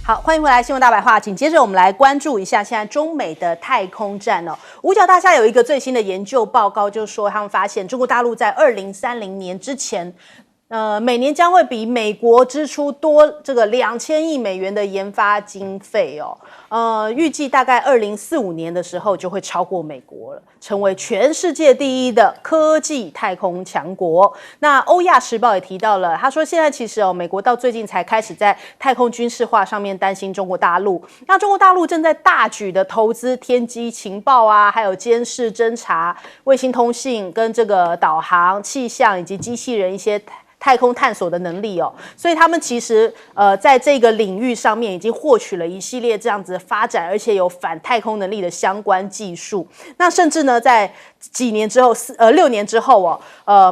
好，欢迎回来，新闻大白话。紧接着我们来关注一下现在中美的太空战哦。五角大厦有一个最新的研究报告，就是说他们发现中国大陆在2030年之前，每年将会比美国支出多这个2000亿美元的研发经费哦。预计大概2045年的时候就会超过美国了，成为全世界第一的科技太空强国。那欧亚时报也提到了，他说现在其实美国到最近才开始在太空军事化上面担心中国大陆。那中国大陆正在大举的投资天基情报啊，还有监视、侦察、卫星通信跟这个导航、气象以及机器人一些太空探索的能力哦，所以他们其实在这个领域上面已经获取了一系列这样子的发展，而且有反太空能力的相关技术。那甚至呢，在几年之后，6年之后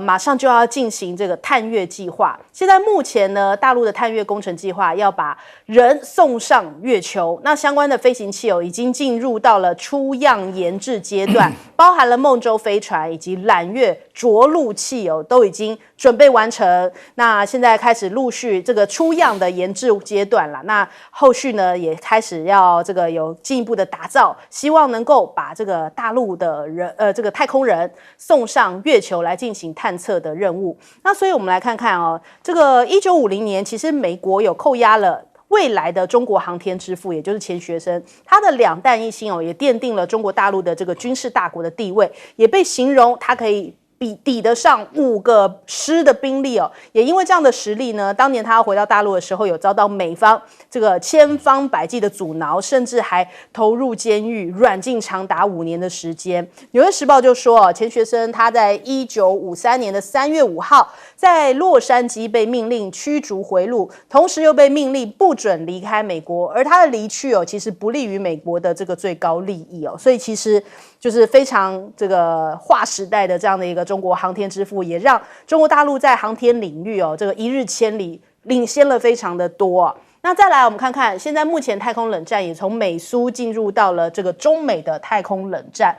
马上就要进行这个探月计划。现在目前呢，大陆的探月工程计划要把人送上月球，那相关的飞行器已经进入到了出样研制阶段，包含了梦舟飞船以及揽月着陆器都已经准备完成。那现在开始陆续这个出样的研制阶段了，那后续呢也开始要这个有进一步的打造，希望能够把这个大陆的人这个太空人送上月球来进行探测的任务。那所以我们来看看这个1950年其实美国有扣押了未来的中国航天之父，也就是钱学森，他的2弹1星也奠定了中国大陆的这个军事大国的地位，也被形容他可以抵得上5个师的兵力也因为这样的实力呢，当年他要回到大陆的时候，有遭到美方这个千方百计的阻挠，甚至还投入监狱，软禁长达5年的时间。纽约时报就说钱学森他在1953年的3月5号在洛杉矶被命令驱逐回路，同时又被命令不准离开美国，而他的离去其实不利于美国的这个最高利益所以其实就是非常这个划时代的这样的一个中国航天之父，也让中国大陆在航天领域这个一日千里，领先了非常的多那再来我们看看，现在目前太空冷战也从美苏进入到了这个中美的太空冷战。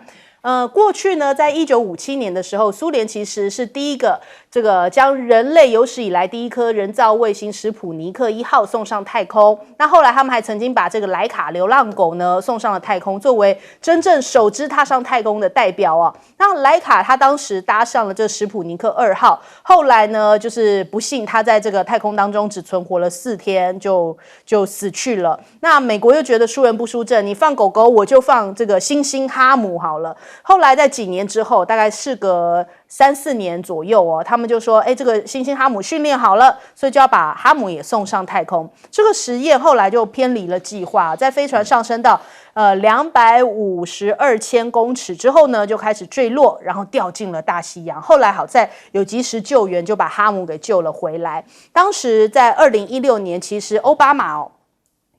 过去呢，在1957年的时候，苏联其实是第一个这个将人类有史以来第一颗人造卫星史普尼克1号送上太空。那后来他们还曾经把这个莱卡流浪狗呢送上了太空，作为真正首支踏上太空的代表那莱卡他当时搭上了这史普尼克2号，后来呢就是不幸他在这个太空当中只存活了4天就死去了。那美国又觉得输人不输阵，你放狗狗我就放这个猩猩哈姆好了。后来在几年之后，大概事隔3-4年左右他们就说这个猩猩哈姆训练好了，所以就要把哈姆也送上太空。这个实验后来就偏离了计划，在飞船上升到252千公尺之后呢，就开始坠落，然后掉进了大西洋。后来好在有及时救援，就把哈姆给救了回来。当时在2016年，其实奥巴马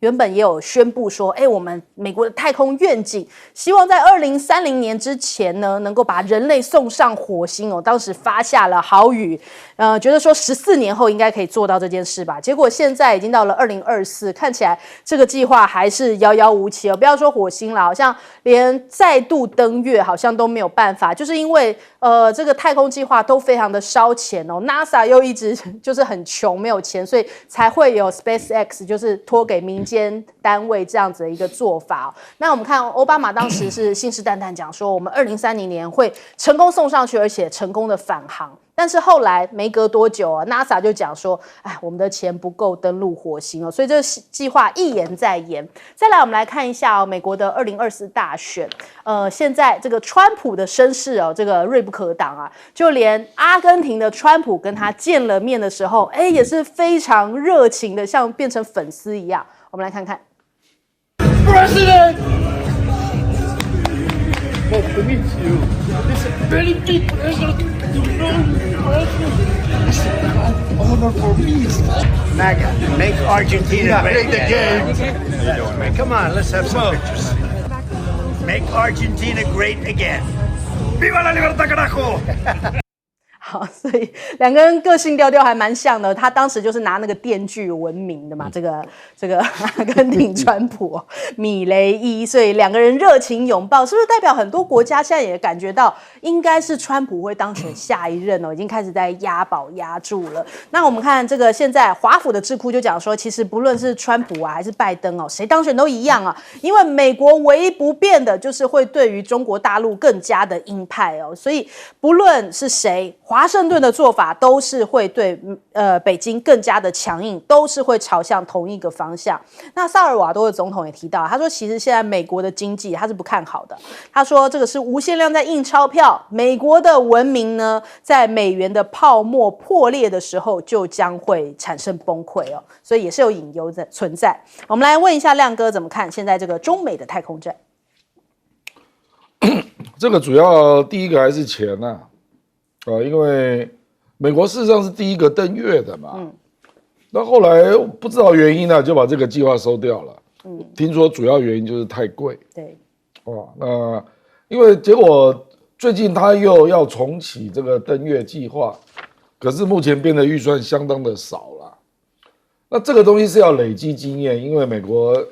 原本也有宣布说我们美国的太空愿景希望在2030年之前呢，能够把人类送上火星当时发下了豪语，觉得说14年后应该可以做到这件事吧。结果现在已经到了2024，看起来这个计划还是遥遥无期不要说火星了，好像连再度登月好像都没有办法，就是因为这个太空计划都非常的烧钱NASA 又一直就是很穷，没有钱，所以才会有 SpaceX 就是托给民间单位这样子的一个做法那我们看奥巴马当时是信誓旦旦讲说我们2030年会成功送上去，而且成功的返航。但是后来没隔多久NASA 就讲说我们的钱不够登陆火星所以这个计划一延再延。再来我们来看一下美国的2024大选现在这个川普的声势这个锐不可挡就连阿根廷的川普跟他见了面的时候也是非常热情的，像变成粉丝一样。我们来看看 President! Nice to meet you. It's a very big pleasure to know you, President. It's an honor for me. MAGA, make Argentina great again. How you doing, man? Come on, let's have some pictures. Make Argentina great again. Viva la libertad, carajo! 好，所以两个人个性调调还蛮像的。他当时就是拿那个电锯闻名的嘛，这个阿根廷川普米雷伊，所以两个人热情拥抱，是不是代表很多国家现在也感觉到应该是川普会当选下一任哦，已经开始在押宝押注了。那我们看这个现在华府的智库就讲说，其实不论是川普还是拜登哦，谁当选都一样啊，因为美国唯一不变的就是会对于中国大陆更加的鹰派哦，所以不论是谁，华盛顿的做法都是会对北京更加的强硬，都是会朝向同一个方向。那萨尔瓦多的总统也提到，他说其实现在美国的经济他是不看好的，他说这个是无限量在印钞票，美国的文明呢，在美元的泡沫破裂的时候就将会产生崩溃哦，所以也是有隐忧的存在。我们来问一下亮哥怎么看现在这个中美的太空战？这个主要第一个还是钱啊，因为美国事实上是第一个登月的嘛，那后来不知道原因呢，就把这个计划收掉了。听说主要原因就是太贵。对，那因为结果最近他又要重启这个登月计划，可是目前编的预算相当的少了。那这个东西是要累积经验，因为美国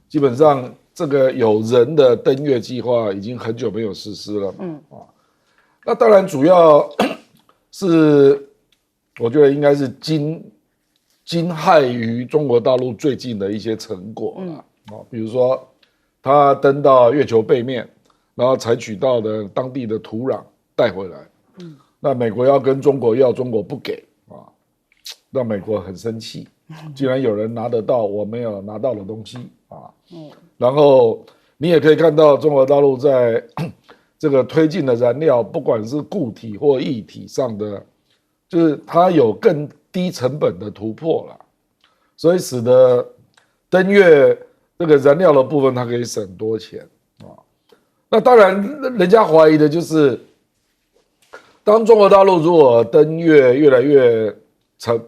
基本上这个有人的登月计划已经很久没有实施了嘛。那当然主要是我觉得应该是惊骇于中国大陆最近的一些成果了。比如说他登到月球背面，然后采取到的当地的土壤带回来。那美国要跟中国要，中国不给让美国很生气。既然有人拿得到我没有拿到的东西然后你也可以看到中国大陆在这个推进的燃料，不管是固体或液体上的，就是它有更低成本的突破了，所以使得登月这个燃料的部分它可以省多钱那当然人家怀疑的就是当中国大陆如果登月越来越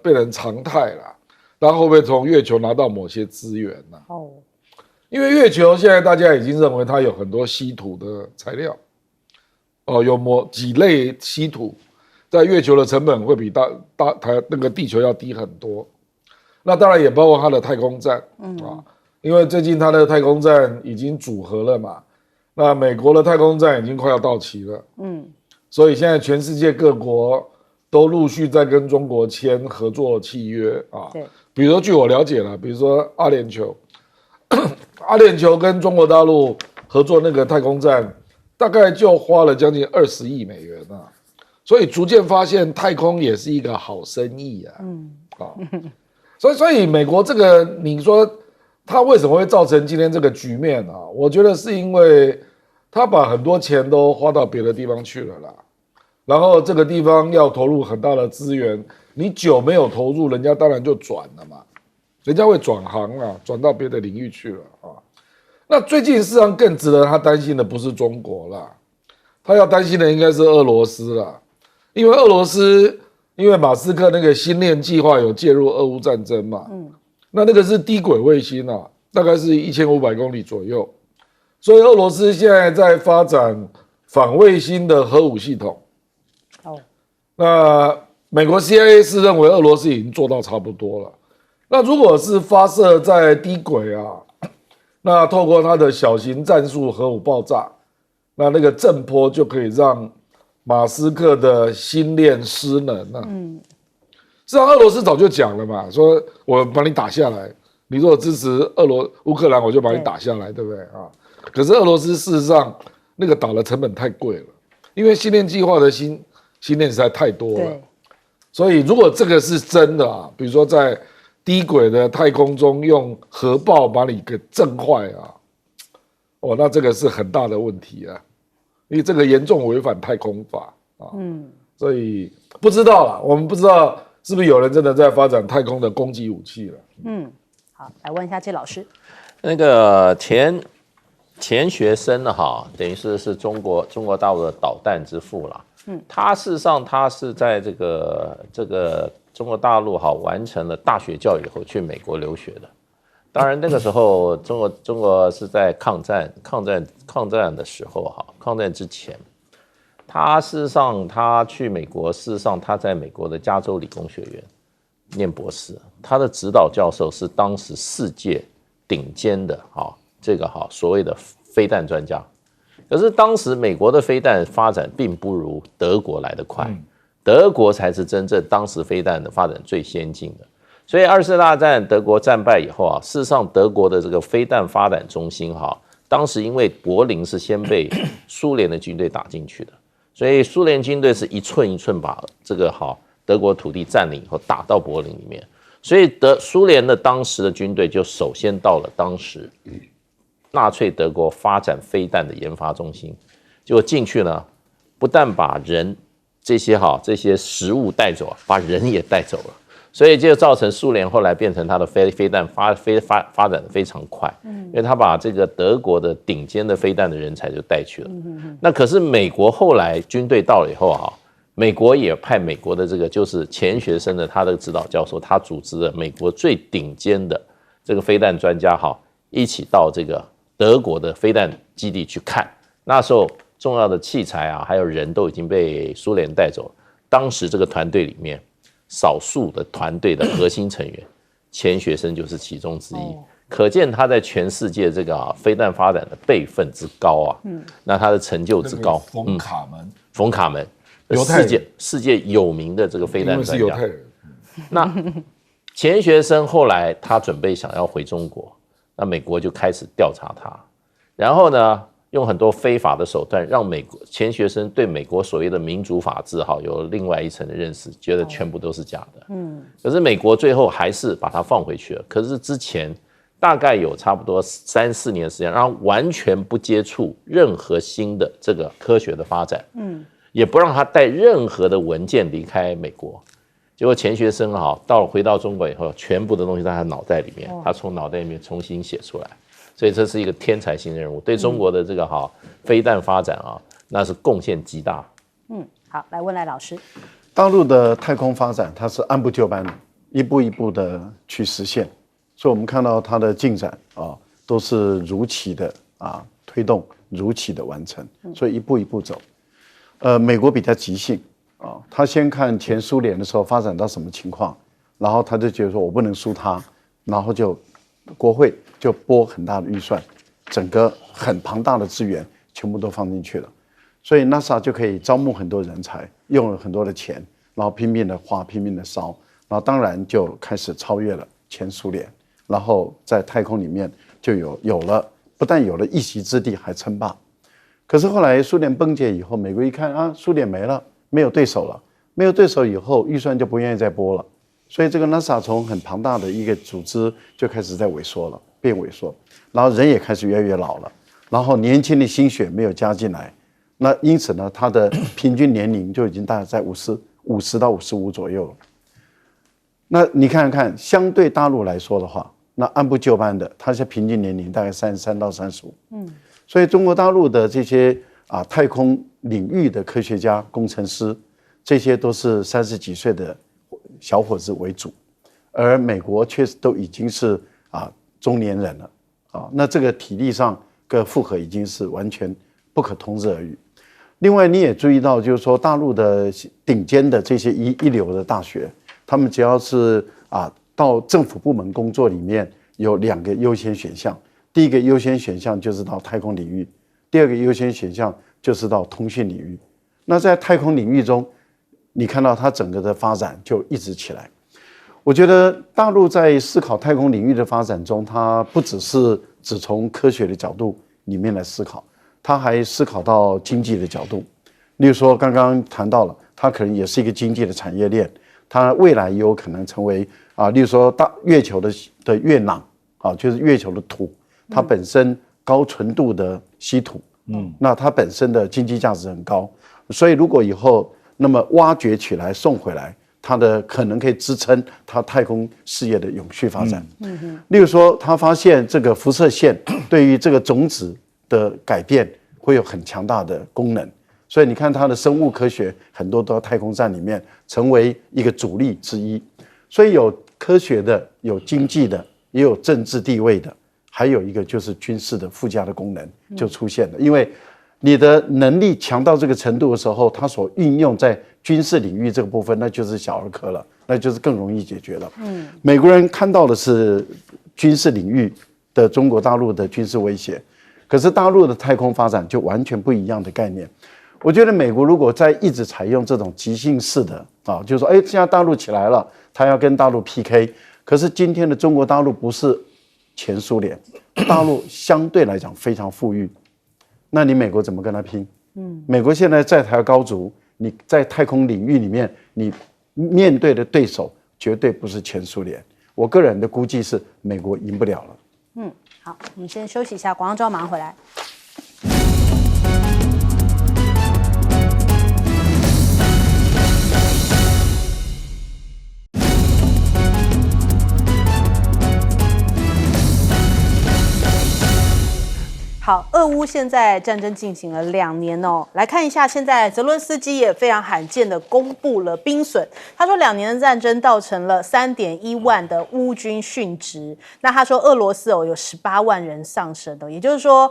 变成常态了，那会不会从月球拿到某些资源呢？因为月球现在大家已经认为它有很多稀土的材料有几类稀土在月球的成本会比那个地球要低很多。那当然也包括它的太空站因为最近它的太空站已经组合了嘛，那美国的太空站已经快要到期了所以现在全世界各国都陆续在跟中国签合作契约对，比如说据我了解了，比如说阿联酋跟中国大陆合作那个太空站，大概就花了将近20亿美元所以逐渐发现太空也是一个好生意所以美国这个你说它为什么会造成今天这个局面我觉得是因为他把很多钱都花到别的地方去了啦，然后这个地方要投入很大的资源，你久没有投入，人家当然就转了嘛，人家会转行转到别的领域去了那最近事实上更值得他担心的不是中国啦，他要担心的应该是俄罗斯啦，因为俄罗斯因为马斯克那个星链计划有介入俄乌战争嘛，那个是低轨卫星大概是1500公里左右。所以俄罗斯现在在发展反卫星的核武系统那美国 CIA 是认为俄罗斯已经做到差不多了，那如果是发射在低轨那透过它的小型战术核武爆炸，那个震波就可以让马斯克的星链失能事实上俄罗斯早就讲了嘛，说我把你打下来，你如果支持乌克兰我就把你打下来，对不对可是俄罗斯事实上那个打的成本太贵了，因为星链计划的星链实在太多了，所以如果这个是真的比如说在低轨的太空中用核爆把你给震坏那这个是很大的问题因为这个严重违反太空法所以不知道啦，我们不知道是不是有人真的在发展太空的攻击武器了。好，来问一下谢老师，那个钱学森等于是中国大陆的导弹之父了。他事实上他是在这个中国大陆完成了大学教育以后去美国留学的。当然那个时候中国是在抗战的时候抗战之前，他事实上他去美国，事实上他在美国的加州理工学院念博士，他的指导教授是当时世界顶尖的所谓的飞弹专家。可是当时美国的飞弹发展并不如德国来得快，德国才是真正当时飞弹的发展最先进的。所以二次大战德国战败以后事实上德国的这个飞弹发展中心当时因为柏林是先被苏联的军队打进去的，所以苏联军队是一寸一寸把这个德国土地占领以后打到柏林里面，所以苏联的当时的军队就首先到了当时纳粹德国发展飞弹的研发中心，结果进去呢，不但把人这些食物带走，把人也带走了，所以就造成苏联后来变成它的飞弹发展的非常快，因为他把这个德国的顶尖的飞弹的人才就带去了。那可是美国后来军队到了以后美国也派美国的这个就是钱学森的他的指导教授，他组织了美国最顶尖的这个飞弹专家一起到这个德国的飞弹基地去看，那时候重要的器材还有人都已经被苏联带走了。当时这个团队里面，少数的团队的核心成员，钱学森就是其中之一。可见他在全世界这个飞弹发展的辈分之高那他的成就之高。冯卡门，世界有名的这个飞弹专家，因为是犹太人。那钱学森后来他准备想要回中国。那美国就开始调查他，然后呢，用很多非法的手段，让钱学森对美国所谓的民主法治有另外一层的认识，觉得全部都是假的。可是美国最后还是把他放回去了。可是之前大概有差不多3-4年的时间，让他完全不接触任何新的这个科学的发展，也不让他带任何的文件离开美国。结果钱学森回到中国以后，全部的东西在他脑袋里面，他从脑袋里面重新写出来，所以这是一个天才型的人物，对中国的这个飞弹发展那是贡献极大。好，来问赖老师，大陆的太空发展它是按部就班的，一步一步的去实现，所以我们看到它的进展都是如期的推动，如期的完成，所以一步一步走。美国比较急性。他先看前苏联的时候发展到什么情况，然后他就觉得说我不能输他，然后就国会就拨很大的预算，整个很庞大的资源全部都放进去了，所以 NASA 就可以招募很多人才，用了很多的钱，然后拼命的花，拼命的烧，然后当然就开始超越了前苏联，然后在太空里面就有了不但有了一席之地，还称霸。可是后来苏联崩解以后，美国一看苏联没了。没有对手了，没有对手以后，预算就不愿意再拨了，所以这个 NASA 从很庞大的一个组织就开始在萎缩了，变萎缩，然后人也开始越来越老了，然后年轻的心血没有加进来，那因此呢，它的平均年龄就已经大概在50到55左右了。那你看看，相对大陆来说的话，那按部就班的，它现在平均年龄大概33到35，所以中国大陆的这些太空领域的科学家、工程师，这些都是30几岁的小伙子为主，而美国确实都已经是中年人了那这个体力上跟负荷已经是完全不可同日而语。另外，你也注意到，就是说大陆的顶尖的这些一流的大学，他们只要是到政府部门工作里面有2个优先选项，第一个优先选项就是到太空领域。第2个优先选项就是到通讯领域。那在太空领域中，你看到它整个的发展就一直起来。我觉得大陆在思考太空领域的发展中，它不只从科学的角度里面来思考，它还思考到经济的角度。例如说，刚刚谈到了，它可能也是一个经济的产业链，它未来也有可能成为例如说月球的月壤就是月球的土，它本身高纯度的稀土，那它本身的经济价值很高，所以如果以后那么挖掘起来送回来，它的可能可以支撑它太空事业的永续发展。例如说，他发现这个辐射线对于这个种子的改变会有很强大的功能，所以你看它的生物科学很多都在太空站里面成为一个主力之一。所以有科学的，有经济的，也有政治地位的。还有一个就是军事的附加的功能就出现了，因为你的能力强到这个程度的时候，它所运用在军事领域这个部分，那就是小儿科了，那就是更容易解决了。美国人看到的是军事领域的中国大陆的军事威胁，可是大陆的太空发展就完全不一样的概念。我觉得美国如果在一直采用这种即兴式的就是说，现在大陆起来了，他要跟大陆 PK， 可是今天的中国大陆不是前苏联，大陆相对来讲非常富裕，那你美国怎么跟他拼？美国现在在台高筑，你在太空领域里面，你面对的对手绝对不是前苏联。我个人的估计是美国赢不了了。好，我们先休息一下，广告之后马上回来。好，俄乌现在战争进行了2年哦，来看一下，现在泽伦斯基也非常罕见的公布了兵损。他说2年的战争造成了3.1万的乌军殉职。那他说俄罗斯有18万人丧生的，也就是说，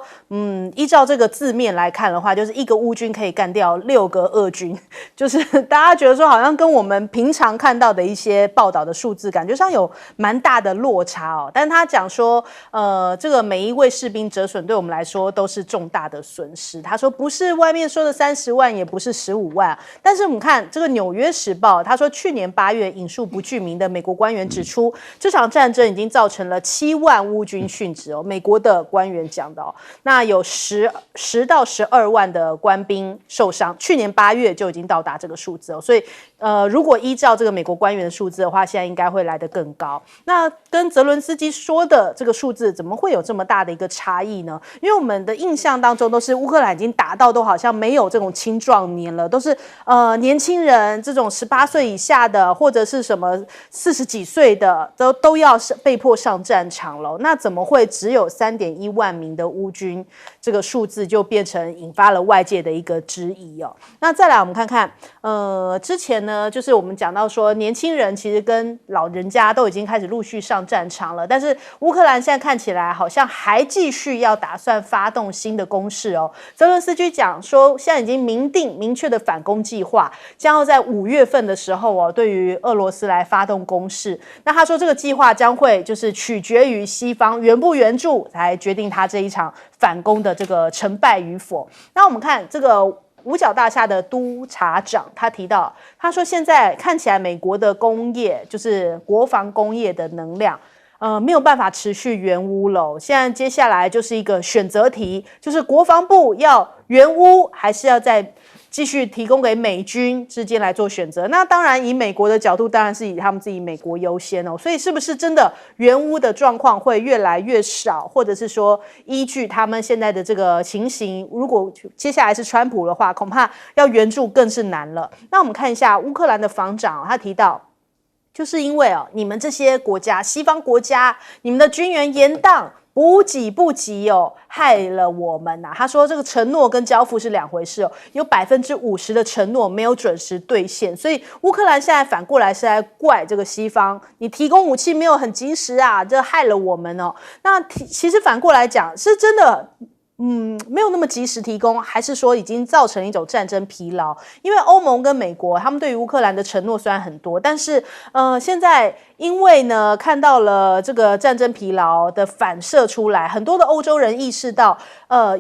依照这个字面来看的话，就是一个乌军可以干掉6个俄军，就是大家觉得说好像跟我们平常看到的一些报道的数字感觉上有蛮大的落差哦。但他讲说，这个每一位士兵折损对我们来说都是重大的损失。他说不是外面说的30万，也不是15万。但是我们看这个《纽约时报》，他说去年8月引述不具名的美国官员指出，这场战争已经造成了7万乌军殉职哦。美国的官员讲的哦，那有10到12万的官兵受伤，去年8月就已经到达这个数字哦。所以如果依照这个美国官员的数字的话，现在应该会来得更高。那跟泽伦斯基说的这个数字怎么会有这么大的一个差异呢？因为我们的印象当中都是乌克兰已经打到都好像没有这种青壮年了，都是年轻人，这种18岁以下的或者是什么40几岁的都要被迫上战场了。那怎么会只有3.1万名的乌军？这个数字就变成引发了外界的一个质疑哦。那再来我们看看，之前呢，就是我们讲到说，年轻人其实跟老人家都已经开始陆续上战场了，但是乌克兰现在看起来好像还继续要打算发动新的攻势哦。泽伦斯基讲说，现在已经明确的反攻计划，将要在5月份的时候哦，对于俄罗斯来发动攻势。那他说这个计划将会就是取决于西方援不援助，来决定他这一场反攻的这个成败与否。那我们看这个五角大厦的督察长，他提到，他说现在看起来美国的工业，就是国防工业的能量，没有办法持续援乌了。现在接下来就是一个选择题，就是国防部要援乌，还是要再继续提供给美军之间来做选择。那当然以美国的角度，当然是以他们自己美国优先哦。所以是不是真的援乌的状况会越来越少，或者是说依据他们现在的这个情形，如果接下来是川普的话，恐怕要援助更是难了。那我们看一下乌克兰的防长，他提到，就是因为你们这些国家，西方国家，你们的军援延宕，补给不及哦，害了我们呐。他说这个承诺跟交付是2回事哦，有50%的承诺没有准时兑现，所以乌克兰现在反过来是在怪这个西方，你提供武器没有很及时啊，这害了我们哦。那其实反过来讲，是真的。没有那么及时提供，还是说已经造成一种战争疲劳？因为欧盟跟美国他们对于乌克兰的承诺虽然很多，但是现在因为呢看到了这个战争疲劳的反射出来，很多的欧洲人意识到，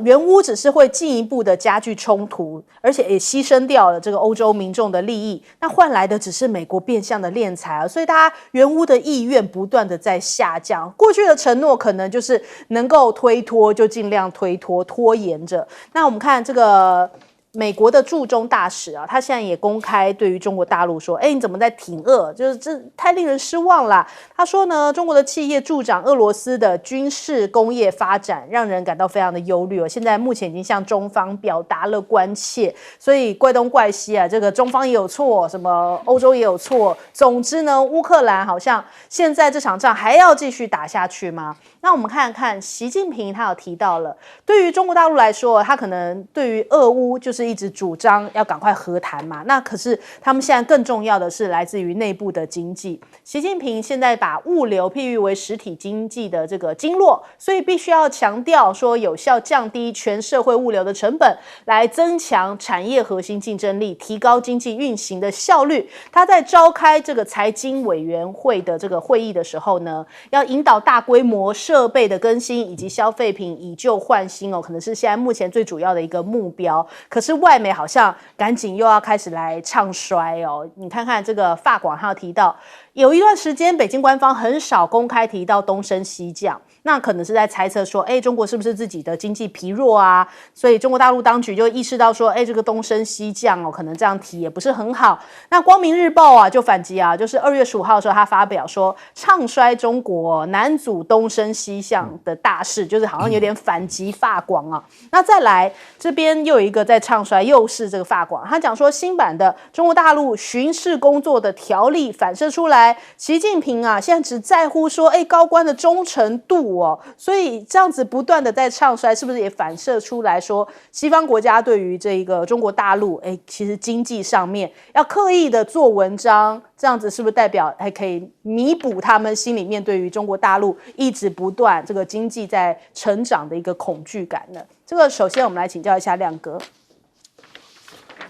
援乌只是会进一步的加剧冲突，而且也牺牲掉了这个欧洲民众的利益，那换来的只是美国变相的敛财，所以大家援乌的意愿不断的在下降。过去的承诺可能就是能够推脱就尽量推脱。拖延着。那我们看这个美国的驻中大使啊，他现在也公开对于中国大陆说，你怎么在挺俄？就是这太令人失望了。他说呢，中国的企业助长俄罗斯的军事工业发展，让人感到非常的忧虑。现在目前已经向中方表达了关切，所以怪东怪西啊，这个中方也有错，什么欧洲也有错。总之呢，乌克兰好像现在这场仗还要继续打下去吗？那我们看看习近平他有提到了，对于中国大陆来说，他可能对于俄乌就是就是一直主张要赶快和谈嘛。那可是他们现在更重要的是来自于内部的经济。习近平现在把物流譬喻为实体经济的这个经络，所以必须要强调说有效降低全社会物流的成本，来增强产业核心竞争力，提高经济运行的效率。他在召开这个财经委员会的这个会议的时候呢，要引导大规模设备的更新以及消费品以旧换新可能是现在目前最主要的一个目标。可是外媒好像赶紧又要开始来唱衰你看看这个法广，他有提到有一段时间北京官方很少公开提到东升西降，那可能是在猜测说中国是不是自己的经济疲弱啊，所以中国大陆当局就意识到说这个东升西降可能这样提也不是很好。那光明日报就反击就是2月15号的时候他发表说唱衰中国难阻东升西降的大势，就是好像有点反击法广那再来这边又有一个在唱衰，又是这个法广，他讲说新版的中国大陆巡视工作的条例反射出来，习近平现在只在乎说高官的忠诚度所以这样子不断的在唱衰，是不是也反射出来说西方国家对于这个中国大陆其实经济上面要刻意的做文章，这样子是不是代表还可以弥补他们心里面对于中国大陆一直不断这个经济在成长的一个恐惧感呢？这个首先我们来请教一下亮哥。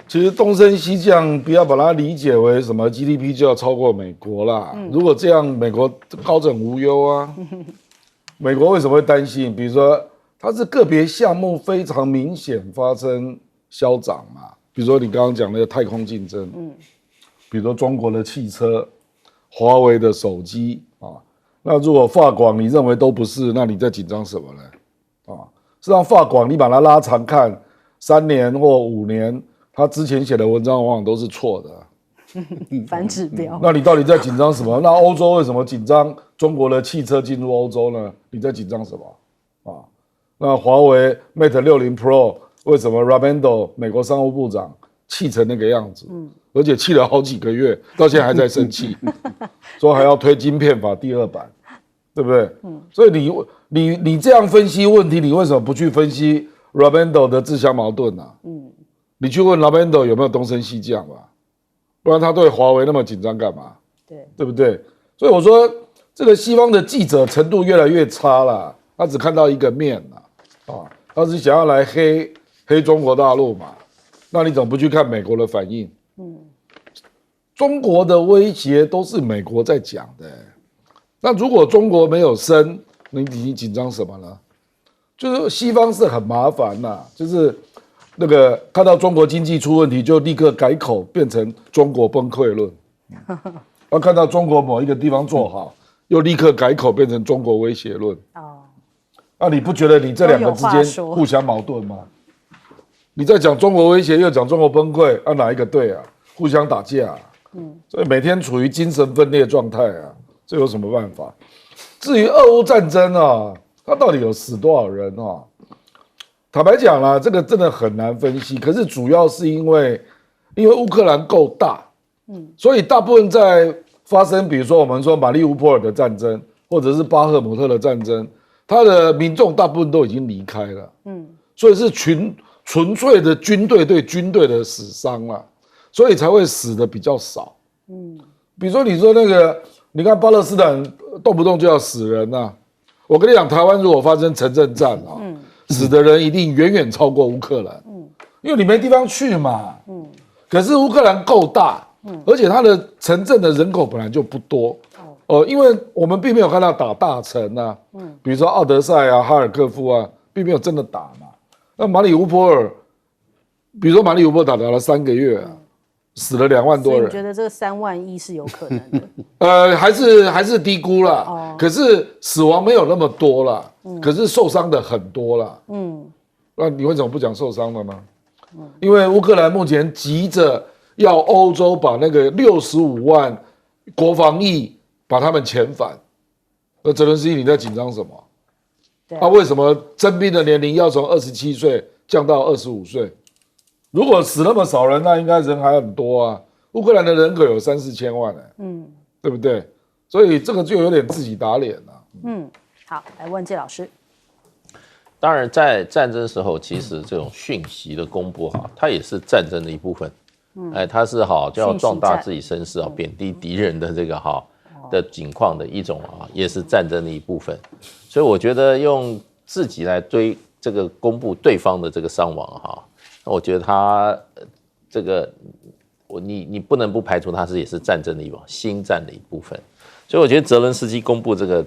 其实东升西降，不要把它理解为什么 GDP 就要超过美国啦。如果这样，美国高枕无忧啊。美国为什么会担心？比如说，它是个别项目非常明显发生消长嘛。比如说你刚刚讲那个太空竞争，比如说中国的汽车、华为的手机那如果法广你认为都不是，那你在紧张什么呢？事实上法广你把它拉长看，3年或5年。他之前写的文章往往都是错的，反指标。那你到底在紧张什么？那欧洲为什么紧张中国的汽车进入欧洲呢？你在紧张什么？那华为 Mate 60 Pro 为什么 Raimondo 美国商务部长气成那个样子？而且气了好几个月，到现在还在生气，说还要推晶片法第2版，对不对？所以你这样分析问题，你为什么不去分析 Raimondo 的自相矛盾呢？你去问劳宾斗有没有东升西降吧，不然他对华为那么紧张干嘛？对不对？所以我说这个西方的记者程度越来越差了，他只看到一个面他是想要来黑中国大陆嘛？那你怎么不去看美国的反应？中国的威胁都是美国在讲的，那如果中国没有升，你紧张什么呢？就是西方是很麻烦就是那个看到中国经济出问题，就立刻改口变成中国崩溃论；要看到中国某一个地方做好，又立刻改口变成中国威胁论。你不觉得你这两个之间互相矛盾吗？你在讲中国威胁，又讲中国崩溃，哪一个对啊？互相打架所以每天处于精神分裂状态这有什么办法？至于俄乌战争它到底有死多少人坦白讲啦，这个真的很难分析。可是主要是因为乌克兰够大，所以大部分在发生，比如说我们说马利乌波尔的战争，或者是巴赫姆特的战争，他的民众大部分都已经离开了，所以是纯粹的军队对军队的死伤啦，所以才会死的比较少。比如说你说那个，你看巴勒斯坦动不动就要死人我跟你讲，台湾如果发生城镇战死的人一定远远超过乌克兰，因为你没地方去嘛。可是乌克兰够大，而且它的城镇的人口本来就不多。因为我们并没有看到打大城比如说奥德赛哈尔科夫并没有真的打嘛。那马里乌波尔，比如说马里乌波尔打了3个月死了2万多人。所以你觉得这个3万亿是有可能的？还是低估了。可是死亡没有那么多了。可是受伤的很多了。那你为什么不讲受伤的呢？因为乌克兰目前急着要欧洲把那个65万国防役把他们遣返。那泽伦斯基你在紧张什么？为什么征兵的年龄要从27岁降到25岁？如果死那么少人，那应该人还很多乌克兰的人口有3-4千万对不对？所以这个就有点自己打脸了。好，来问介老师。当然在战争时候，其实这种讯息的公布哈，它也是战争的一部分。它是就要壮大自己声势贬低敌人的这个的情况的一种也是战争的一部分。所以我觉得用自己来这个公布对方的这个伤亡我觉得他这个你不能不排除他也是战争的心战的一部分。所以我觉得泽伦斯基公布这个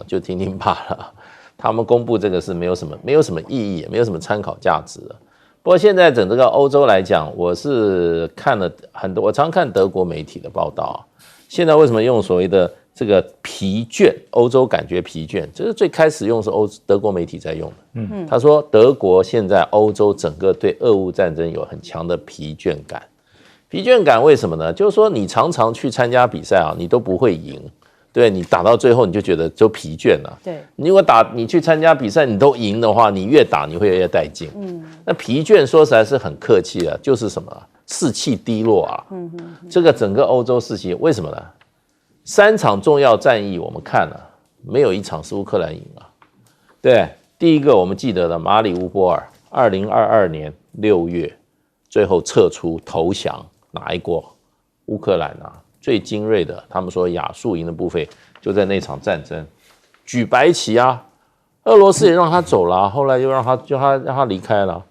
就听听罢了。他们公布这个是没有什么意义，也没有什么参考价值的。不过现在整个欧洲来讲，我是看了很多，我常看德国媒体的报道现在为什么用所谓的这个疲倦，欧洲感觉疲倦，这是最开始用是德国媒体在用的。他说德国现在欧洲整个对俄乌战争有很强的疲倦感。疲倦感为什么呢？就是说你常常去参加比赛你都不会赢。对，你打到最后你就觉得就疲倦了。对，你如果你去参加比赛你都赢的话，你越打你会越带劲。那疲倦说实在是很客气了，就是什么士气低落这个整个欧洲士气为什么呢？3场重要战役我们看了，没有一场是乌克兰赢对，第一个我们记得的马里乌波尔，2022年6月最后撤出投降，哪一国？乌克兰最精锐的，他们说亚速营的部队就在那场战争举白旗俄罗斯也让他走了，后来又让他离开了。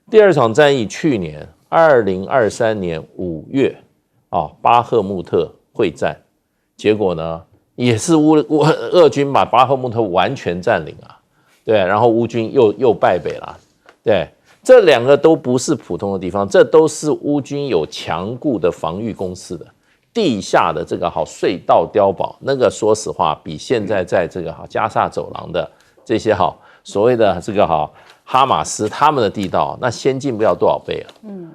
第2场战役去年2023年5月巴赫穆特会战，结果呢也是俄军把巴赫穆特完全占领对，然后乌军又败北了。对，这2个都不是普通的地方，这都是乌军有强固的防御工事的。地下的这个隧道碉堡，那个说实话比现在在这个加萨走廊的这些所谓的这个哈马斯他们的地道那先进不了多少倍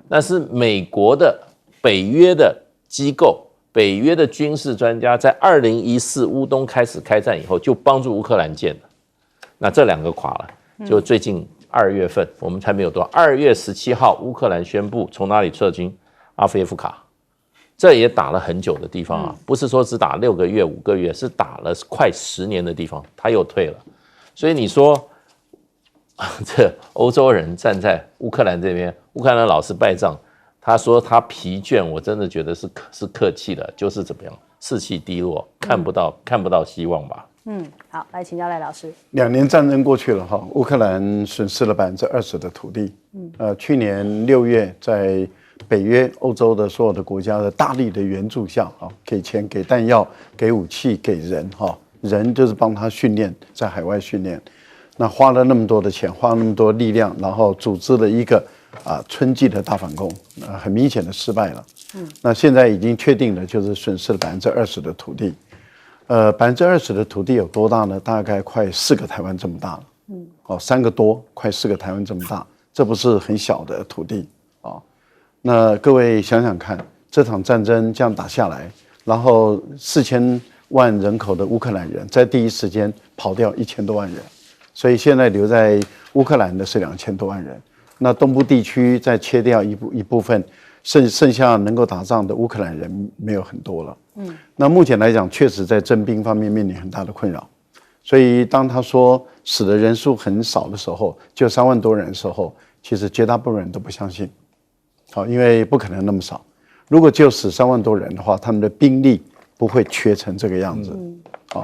那是美国的北约的机构，北约的军事专家在2014乌东开始开战以后就帮助乌克兰建的。那这2个垮了，就最近2月份我们才没有多少，2月17号乌克兰宣布从哪里撤军？阿夫耶夫卡。这也打了很久的地方不是说只打6个月5个月，是打了快10年的地方，他又退了。所以你说这欧洲人站在乌克兰这边，乌克兰老是败仗，他说他疲倦，我真的觉得是客气的，就是怎么样，士气低落，看不到希望吧。好，来请教赖老师。2年战争过去了乌克兰损失了20%的土地。去年6月在北约、欧洲的所有的国家的大力的援助下给钱、给弹药、给武器、给人人就是帮他训练，在海外训练。那花了那么多的钱，花了那么多力量，然后组织了一个春季的大反攻，很明显的失败了。那现在已经确定了，就是损失了20%的土地。20%的土地有多大呢？大概快4个台湾这么大了。3个多，快4个台湾这么大，这不是很小的土地那各位想想看，这场战争这样打下来，然后4000万人口的乌克兰人在第一时间跑掉1000多万人，所以现在留在乌克兰的是2000多万人。那东部地区再切掉一部分，剩下能够打仗的乌克兰人没有很多了。那目前来讲，确实在征兵方面面临很大的困扰。所以当他说死的人数很少的时候，就3万多人的时候，其实绝大部分人都不相信。因为不可能那么少。如果就死3万多人的话，他们的兵力不会缺成这个样子。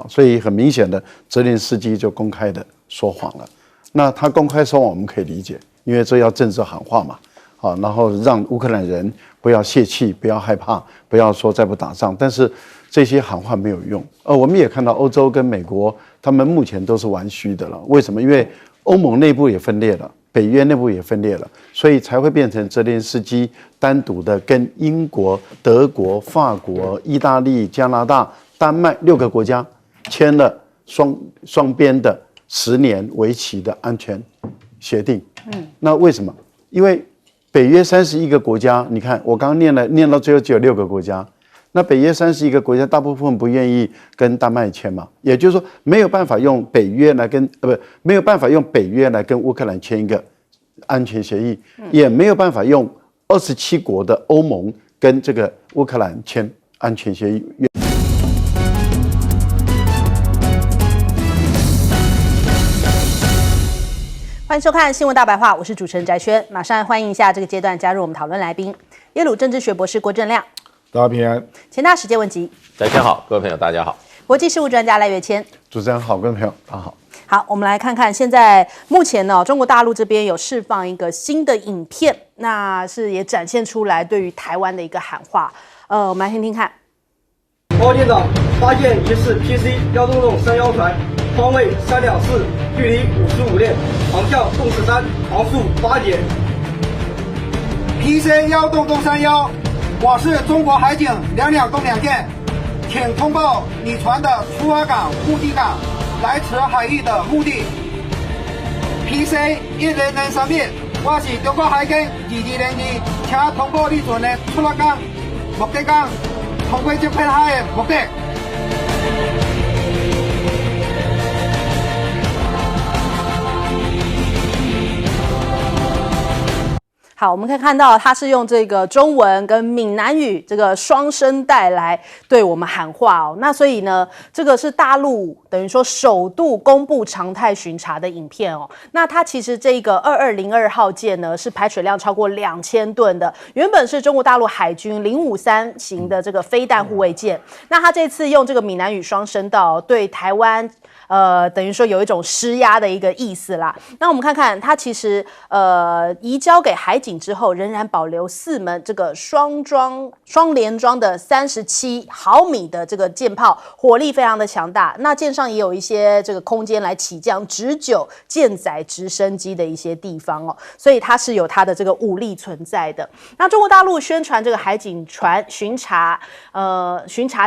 所以很明显的，泽连斯基就公开的说谎了。那他公开说谎我们可以理解，因为这要政治喊话嘛。然后让乌克兰人不要泄气，不要害怕，不要说再不打仗。但是这些喊话没有用。我们也看到欧洲跟美国，他们目前都是玩虚的了。为什么？因为欧盟内部也分裂了。北约内部也分裂了，所以才会变成泽连斯基单独的跟英国、德国、法国、意大利、加拿大、丹麦6个国家签了双边的10年为期的安全协定。那为什么？因为北约31个国家，你看我刚刚念到最后只有6个国家，那北约31个国家大部分不愿意跟丹麦签嘛，也就是说没有办法用北约来跟没有办法用北约来跟乌克兰签一个安全协议，也没有办法用27国的欧盟跟这个乌克兰签安全协议。欢欢迎收看《新闻大白话》，我是主持人翟轩，马上欢迎一下这个阶段加入我们讨论来宾，耶鲁政治学博士郭正亮，大家平安。前大时间问集，翟轩好，各位朋友大家好。国际事务专家赖岳谦，主持人好，各位朋友大家好。好，我们来看看现在目前呢，中国大陆这边有释放一个新的影片，那是也展现出来对于台湾的一个喊话。我们来听听看。报舰长发现疑似 PC-166-31船，方位3两4，距离55列，航向洞13，航速8节。PC-166-31，我是中国海警2两东2舰，请通报你船的出发港、目的港，来此海域的目的。PC-100-3B，我是中國海警2202，請通報你船的出發港、目的港，通過這片海的目的。好，我们可以看到，他是用这个中文跟闽南语这个双声带来对我们喊话哦。那所以呢，这个是大陆等于说首度公布常态巡查的影片哦。那它其实这个2202号舰呢，是排水量超过2000吨的，原本是中国大陆海军053型的这个飞弹护卫舰。那它这次用这个闽南语双声道对台湾。等于说有一种施压的一个意思啦。那我们看看，它其实移交给海警之后，仍然保留4门这个双联装的37毫米的这个舰炮，火力非常的强大。那舰上也有一些这个空间来起降直9舰载直升机的一些地方哦，所以它是有它的这个武力存在的。那中国大陆宣传这个海警船巡查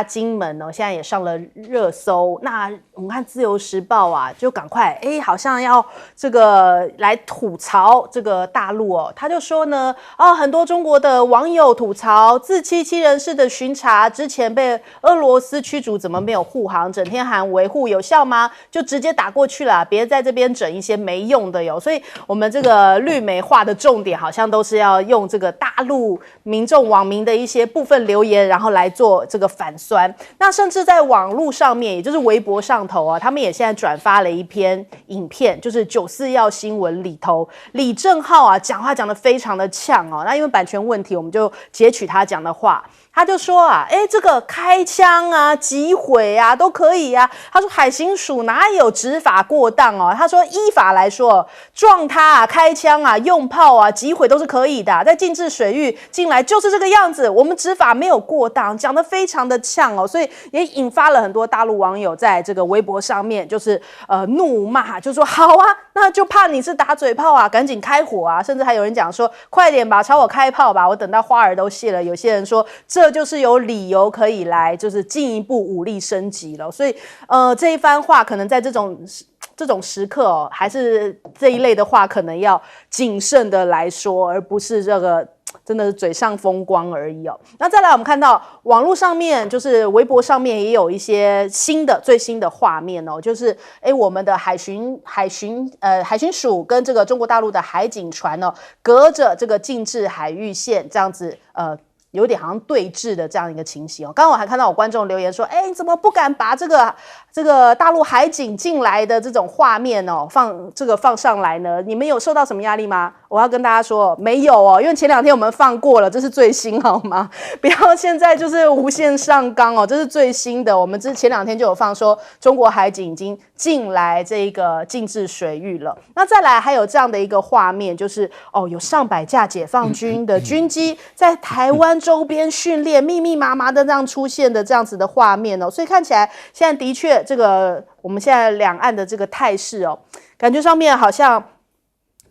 金门哦，现在也上了热搜。那我们看自由时报啊，就赶快好像要这个来吐槽这个大陆哦。他就说呢，很多中国的网友吐槽自七七人士的巡查之前被俄罗斯驱逐，怎么没有护航？整天喊维护有效吗？就直接打过去了，别在这边整一些没用的哟。所以我们这个绿媒化的重点好像都是要用这个大陆民众网民的一些部分留言，然后来做这个反酸。那甚至在网络上面，也就是微博上头啊，他们也现在转发了一篇影片，就是941要新闻里头，李正浩啊讲话讲得非常的呛哦。那因为版权问题，我们就截取他讲的话。他就说啊，这个开枪啊、击毁啊都可以啊。他说海巡署哪有执法过当哦？他说依法来说，撞他啊、开枪啊、用炮啊、击毁都是可以的，在禁制水域进来就是这个样子，我们执法没有过当，讲得非常的呛哦，所以也引发了很多大陆网友在这个微博上面就是怒骂，就说好啊，那就怕你是打嘴炮啊，赶紧开火啊，甚至还有人讲说快点吧，朝我开炮吧，我等到花儿都谢了。有些人说这就是有理由可以来，就是进一步武力升级了。所以，这一番话可能在这种时刻哦，还是这一类的话，可能要谨慎的来说，而不是这个真的是嘴上风光而已哦。那再来，我们看到网络上面，就是微博上面也有一些最新的画面哦，就是我们的海巡署跟这个中国大陆的海警船哦，隔着这个禁制海域线这样子有点好像对峙的这样一个情形哦。刚刚我还看到有观众留言说，你怎么不敢把这个大陆海警进来的这种画面哦放上来呢？你们有受到什么压力吗？我要跟大家说没有哦，因为前2天我们放过了，这是最新好吗？不要现在就是无限上纲哦，这是最新的。我们前2天就有放说中国海警已经进来这个禁制水域了。那再来还有这样的一个画面，就是有上百架解放军的军机在台湾周边训练，密密麻麻的这样出现的这样子的画面哦，所以看起来现在的确这个我们现在两岸的这个态势哦，感觉上面好像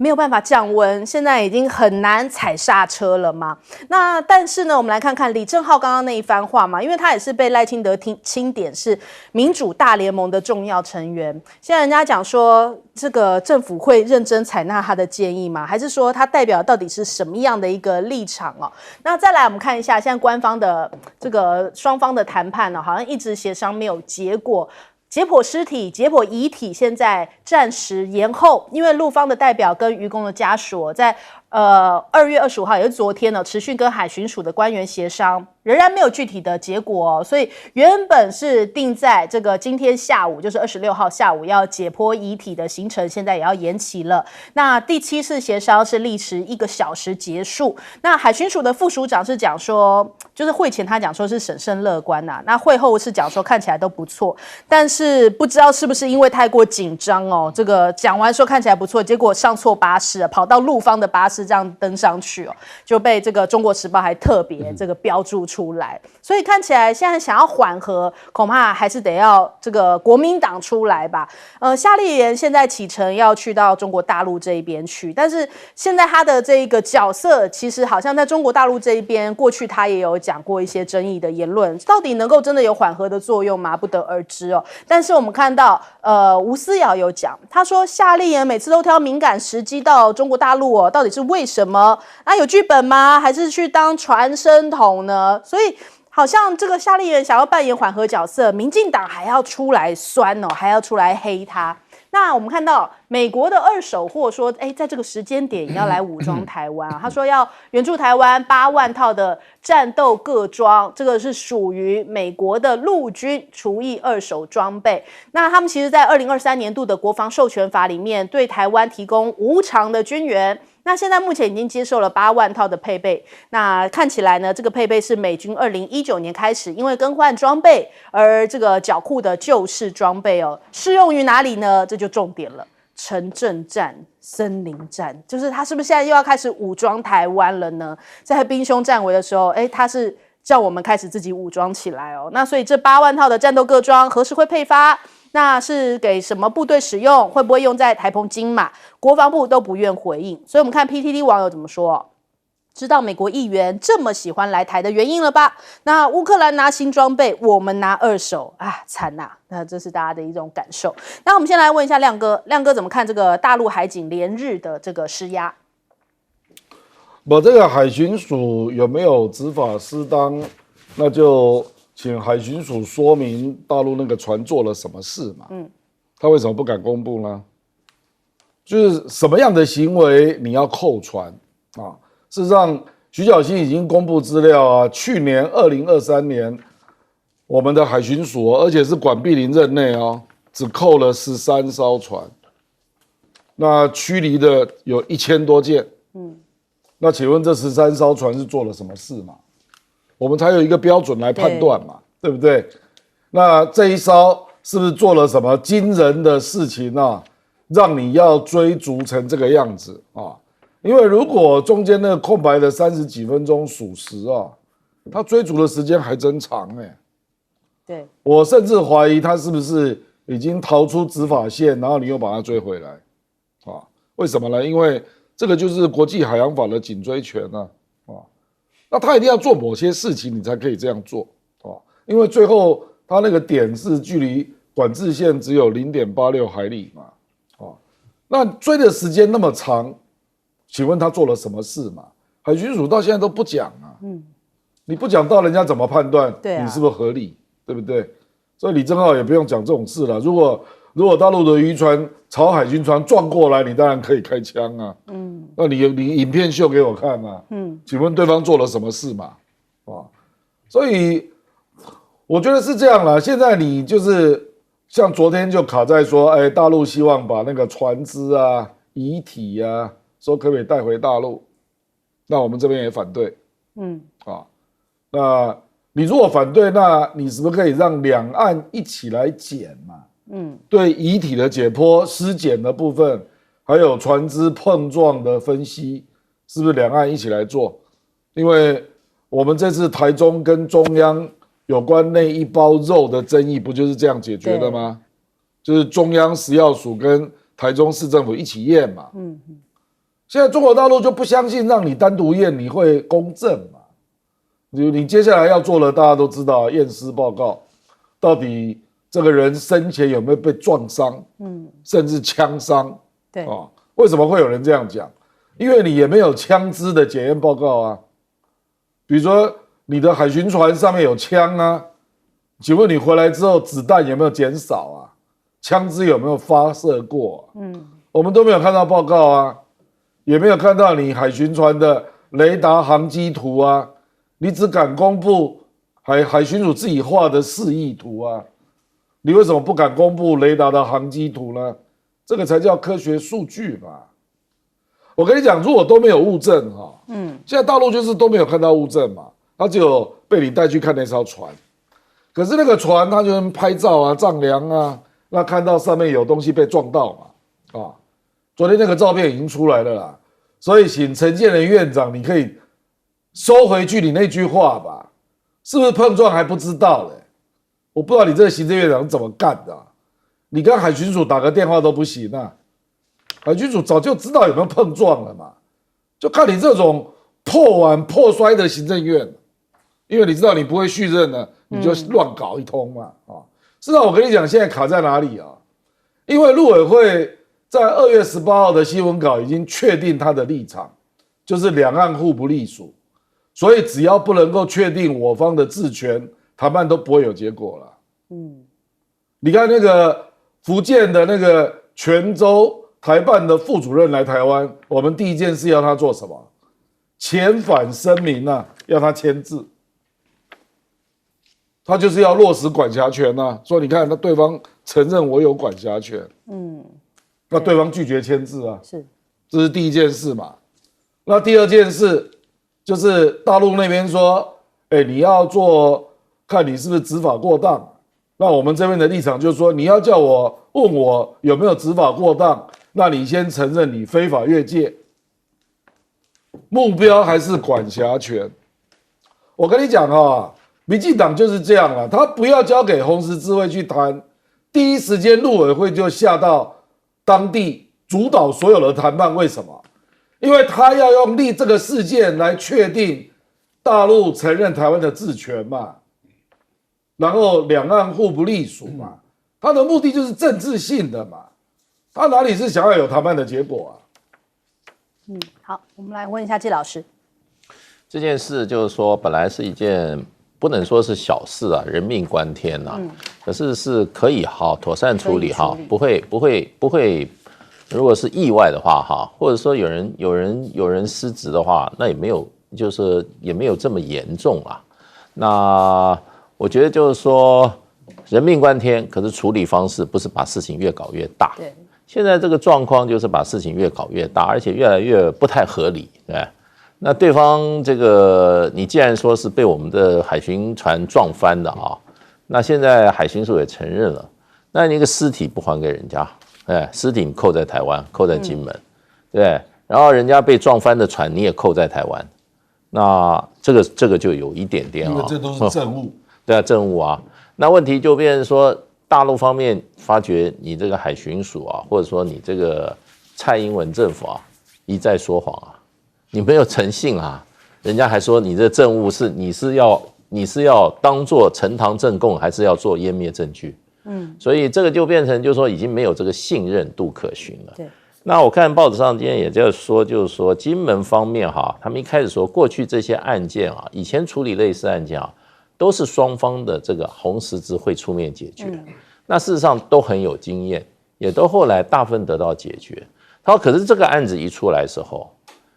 没有办法降温，现在已经很难踩刹车了嘛。那但是呢，我们来看看李正浩刚刚那一番话嘛，因为他也是被赖清德钦点是民主大联盟的重要成员。现在人家讲说，这个政府会认真采纳他的建议吗？还是说他代表到底是什么样的一个立场哦？那再来我们看一下，现在官方的这个双方的谈判呢，好像一直协商没有结果。解剖尸体、解剖遗体现在暂时延后，因为陆方的代表跟渔工的家属在2月25号，也是昨天呢，持续跟海巡署的官员协商，仍然没有具体的结果哦。所以原本是定在这个今天下午，就是26号下午要解剖遗体的行程，现在也要延期了。那第7次协商是历时1个小时结束。那海巡署的副署长是讲说，就是会前他讲说是审慎乐观呐，那会后是讲说看起来都不错，但是不知道是不是因为太过紧张哦，这个讲完说看起来不错，结果上错巴士了，跑到陆方的巴士这样登上去哦，就被这个中国时报还特别这个标注出来，所以看起来现在想要缓和，恐怕还是得要这个国民党出来吧。夏立言现在启程要去到中国大陆这一边去，但是现在他的这一个角色，其实好像在中国大陆这一边，过去他也有讲过一些争议的言论，到底能够真的有缓和的作用吗？不得而知哦。但是我们看到，吴思瑶有讲，他说夏立言每次都挑敏感时机到中国大陆哦，到底是为什么？那有剧本吗？还是去当传声筒呢？所以好像这个夏立言想要扮演缓和角色，民进党还要出来酸哦，还要出来黑他。那我们看到美国的二手货说，在这个时间点也要来武装台湾啊。他说要援助台湾8万套的战斗各装，这个是属于美国的陆军除役二手装备。那他们其实在2023年度的国防授权法里面，对台湾提供无偿的军援。那现在目前已经接受了8万套的配备，那看起来呢，这个配备是美军2019年开始因为更换装备而这个缴库的旧式装备哦，适用于哪里呢？这就重点了，城镇战、森林战，就是他是不是现在又要开始武装台湾了呢？在兵凶战危的时候，他是叫我们开始自己武装起来哦。那所以这8万套的战斗各装何时会配发？那是给什么部队使用？会不会用在台澎金马？国防部都不愿回应。所以我们看 PTT 网友怎么说，知道美国议员这么喜欢来台的原因了吧？那乌克兰拿新装备，我们拿二手啊，惨呐！那这是大家的一种感受。那我们先来问一下亮哥，亮哥怎么看这个大陆海警连日的这个施压？这个海巡署有没有执法失当，那就请海巡署说明大陆那个船做了什么事嘛？他为什么不敢公布呢？就是什么样的行为你要扣船啊？事实上，徐小新已经公布资料啊，去年2023年，我们的海巡署，而且是管碧林任内哦，只扣了13艘船，那驱离的有1000多件。那请问这13艘船是做了什么事嘛？我们才有一个标准来判断嘛， 对不对？那这一艘是不是做了什么惊人的事情啊，让你要追逐成这个样子啊？因为如果中间那个空白的30几分钟属实啊，他追逐的时间还真长对，我甚至怀疑他是不是已经逃出执法线，然后你又把他追回来啊？为什么呢？因为这个就是国际海洋法的紧追权啊。那他一定要做某些事情，你才可以这样做因为最后他那个点是距离管制线只有0.86海里嘛那追的时间那么长，请问他做了什么事嘛？海巡署到现在都不讲啊。你不讲到人家怎么判断你是不是合理，对不对？所以李正皓也不用讲这种事了。如果大陆的渔船朝海军船撞过来，你当然可以开枪啊。那你影片秀给我看嘛。请问对方做了什么事嘛？所以我觉得是这样啦。现在你就是像昨天就卡在说，大陆希望把那个船只啊、遗体啊，说可不可以带回大陆？那我们这边也反对。那你如果反对，那你是不是可以让两岸一起来检嘛？对遗体的解剖、尸检的部分，还有船只碰撞的分析，是不是两岸一起来做？因为我们这次台中跟中央有关那一包肉的争议，不就是这样解决的吗？就是中央食药署跟台中市政府一起验嘛。现在中国大陆就不相信让你单独验你会公正嘛。你接下来要做的大家都知道，验尸报告到底这个人生前有没有被撞伤，甚至枪伤？对为什么会有人这样讲？因为你也没有枪支的检验报告啊。比如说你的海巡船上面有枪啊，请问你回来之后子弹有没有减少啊？枪支有没有发射过我们都没有看到报告啊。也没有看到你海巡船的雷达航机图啊，你只敢公布海巡署自己画的示意图啊，你为什么不敢公布雷达的航机图呢？这个才叫科学数据嘛。我跟你讲，如果都没有物证哈，现在大陆就是都没有看到物证嘛，他只有被你带去看那艘船，可是那个船他就拍照啊、丈量啊，那看到上面有东西被撞到嘛，啊，昨天那个照片已经出来了啦，所以请陈建仁院长，你可以收回去你那句话吧，是不是碰撞还不知道嘞？我不知道你这个行政院长怎么干的啊，你跟海巡署打个电话都不行啊。海军署早就知道有没有碰撞了嘛，就看你这种破碗破摔的行政院，因为你知道你不会续任了，你就乱搞一通嘛啊！是啊，我跟你讲，现在卡在哪里啊？因为陆委会在2月18号的新闻稿已经确定他的立场，就是两岸互不隶属，所以只要不能够确定我方的治权，谈判都不会有结果了。你看那个福建的那个泉州台办的副主任来台湾，我们第一件事要他做什么？遣返声明啊，要他签字。他就是要落实管辖权啊，说你看，那对方承认我有管辖权，那对方拒绝签字啊，是，这是第一件事嘛。那第二件事就是大陆那边说，你要做，看你是不是执法过当。那我们这边的立场就是说，你要叫我问我有没有执法过当，那你先承认你非法越界，目标还是管辖权。我跟你讲啊，民进党就是这样了，他不要交给红十字会去谈，第一时间陆委会就下到当地主导所有的谈判。为什么？因为他要用这个事件来确定大陆承认台湾的治权嘛，然后两岸互不隶属嘛，他的目的就是政治性的嘛，他哪里是想要有谈判的结果啊？好，我们来问一下季老师，这件事就是说，本来是一件不能说是小事啊，人命关天啊，可是是可以妥善处理哈，不会。如果是意外的话哈，或者说有人失职的话，那也没有，就是也没有这么严重啊。那我觉得就是说，人命关天，可是处理方式不是把事情越搞越大。对，现在这个状况就是把事情越搞越大，而且越来越不太合理，对。那对方这个，你既然说是被我们的海巡船撞翻的啊，那现在海巡署也承认了，那你一个尸体不还给人家，尸体你扣在台湾，扣在金门，对，然后人家被撞翻的船你也扣在台湾，那这个就有一点点啊，因为这都是政务，对啊，政务啊，那问题就变成说，大陆方面发觉你这个海巡署啊，或者说你这个蔡英文政府啊，一再说谎啊。你没有诚信啊，人家还说你这政务是你是要当做呈堂证供，还是要做湮灭证据？所以这个就变成就是说已经没有这个信任度可循了。对，那我看报纸上今天也在说，就是说金门方面哈，他们一开始说过去这些案件啊，以前处理类似案件啊，都是双方的这个红十字会出面解决，那事实上都很有经验，也都后来大部分得到解决。他说，可是这个案子一出来的时候，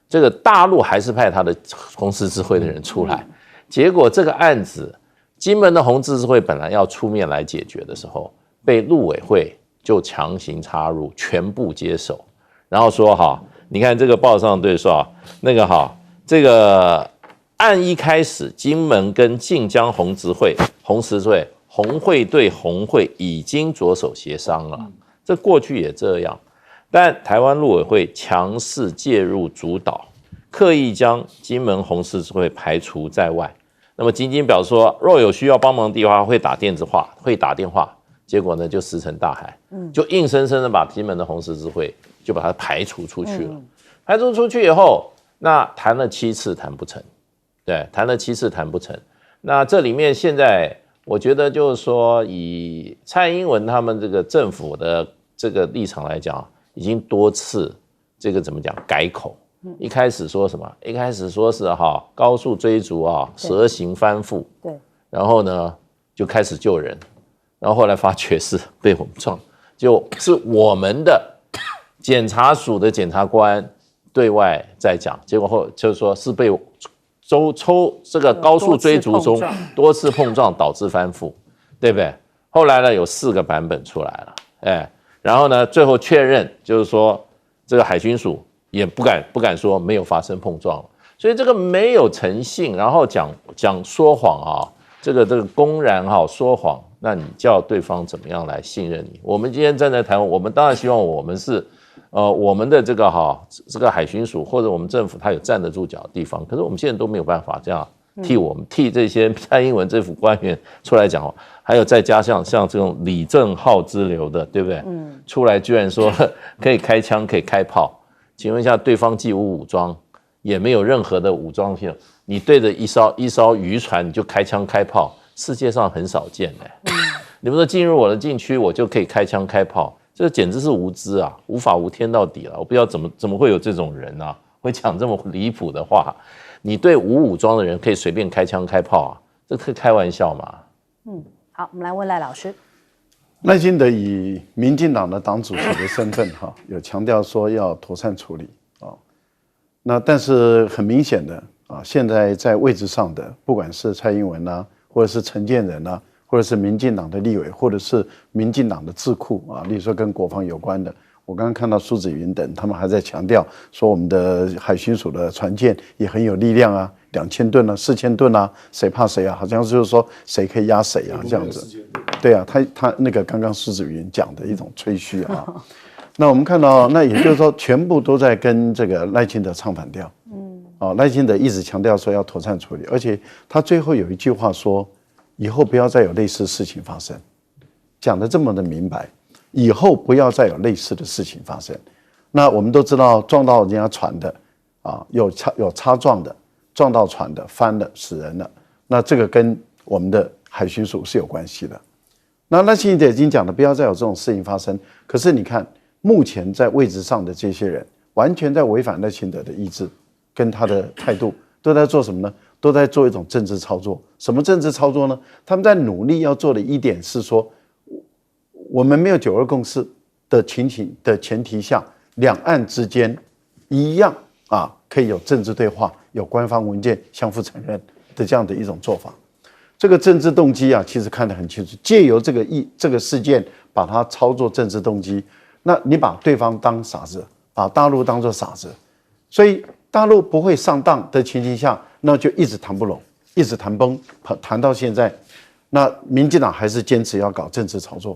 这个大陆还是派他的红十字会的人出来，结果这个案子，金门的红十字会本来要出面来解决的时候，被陆委会就强行插入，全部接手，然后说哈，你看这个报上对说啊，那个哈，这个案一开始，金门跟晋江红十字会红会对红会已经着手协商了，这过去也这样。但台湾陆委会强势介入主导，刻意将金门红十字会排除在外。那么仅仅表示说，若有需要帮忙的地方会打电话，结果呢就石沉大海，就硬生生的把金门的红十字会就把它排除出去了。排除出去以后，那谈了7次谈不成，对，谈了7次谈不成。那这里面现在我觉得就是说，以蔡英文他们这个政府的这个立场来讲，已经多次这个怎么讲改口，一开始说什么？一开始说是高速追逐蛇形翻覆，对，然后呢就开始救人，然后后来发觉是被我们撞，就是我们的检察署的检察官对外在讲，结果后就是说是被这个高速追逐中多次碰撞导致翻覆，对不对？后来呢有4个版本出来了，然后呢最后确认就是说这个海巡署也不敢说没有发生碰撞，所以这个没有诚信，然后讲说谎啊，这个公然说谎，那你叫对方怎么样来信任你？我们今天站在台湾，我们当然希望我们是我们的这个海巡署或者我们政府，它有站得住脚的地方。可是我们现在都没有办法这样替这些蔡英文政府官员出来讲，还有再加上像这种李正浩之流的，对不对？出来居然说可以开枪可以开炮，请问一下，对方既无武装，也没有任何的武装性，你对着一艘渔船你就开枪开炮，世界上很少见的。你们说进入我的禁区，我就可以开枪开炮？这简直是无知啊，无法无天到底了！我不知道怎么会有这种人啊，会讲这么离谱的话。你对无武装的人可以随便开枪开炮啊，这可以开玩笑吗？好，我们来问赖老师。赖清德以民进党的党主席的身份有强调说要妥善处理啊。那但是很明显的现在在位置上的，不管是蔡英文或者是陈建仁或者是民进党的立委，或者是民进党的智库例如说跟国防有关的，我刚刚看到苏紫云等，他们还在强调说我们的海巡署的船舰也很有力量2000吨4000吨谁怕谁好像就是说谁可以压谁这样子。对他那个刚刚苏紫云讲的一种吹嘘那我们看到，那也就是说全部都在跟这个赖清德唱反调。赖清德一直强调说要妥善处理，而且他最后有一句话说，以后不要再有类似事情发生，讲得这么的明白，以后不要再有类似的事情发生。那我们都知道撞到人家船的有擦撞的，撞到船的翻了死人了，那这个跟我们的海巡署是有关系的。那赖清德已经讲了不要再有这种事情发生，可是你看目前在位置上的这些人完全在违反赖清德的意志跟他的态度，都在做什么呢？都在做一种政治操作。什么政治操作呢？他们在努力要做的一点是说，我们没有9·2共识的情形的前提下，两岸之间一样可以有政治对话，有官方文件相互承认的这样的一种做法。这个政治动机其实看得很清楚，借由这个事件把它操作政治动机，那你把对方当傻子，把大陆当作傻子，所以大陆不会上当的情形下，那就一直谈不拢，一直谈崩，谈到现在，那民进党还是坚持要搞政治操作。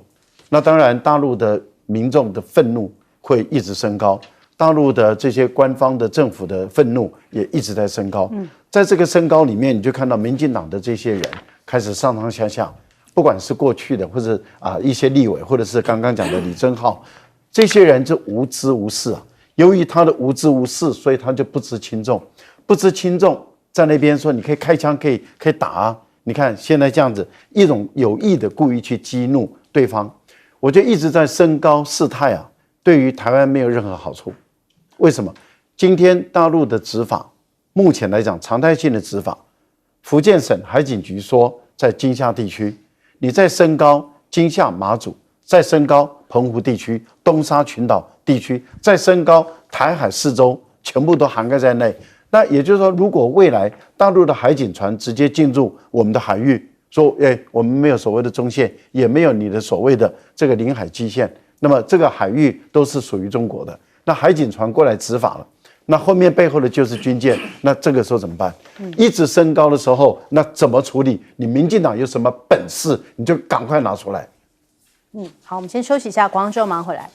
那当然大陆的民众的愤怒会一直升高，大陆的这些官方的政府的愤怒也一直在升高。在这个升高里面，你就看到民进党的这些人开始上上下下，不管是过去的或者一些立委，或者是刚刚讲的李正浩，这些人就无知无识由于他的无知无识，所以他就不知轻重，不知轻重，在那边说你可以开枪，可以打你看现在这样子，一种有意的故意去激怒对方，我觉得一直在升高事态对于台湾没有任何好处。为什么？今天大陆的执法，目前来讲常态性的执法，福建省海警局说在金厦地区，你再升高金厦马祖，再升高澎湖地区、东沙群岛地区，再升高台海四周，全部都涵盖在内。那也就是说，如果未来大陆的海警船直接进入我们的海域，说我们没有所谓的中线，也没有你的所谓的这个领海基线，那么这个海域都是属于中国的，那海警船过来执法了，那后面背后的就是军舰，那这个时候怎么办？一直升高的时候，那怎么处理？你民进党有什么本事，你就赶快拿出来。好，我们先休息一下，广告之后马上回来。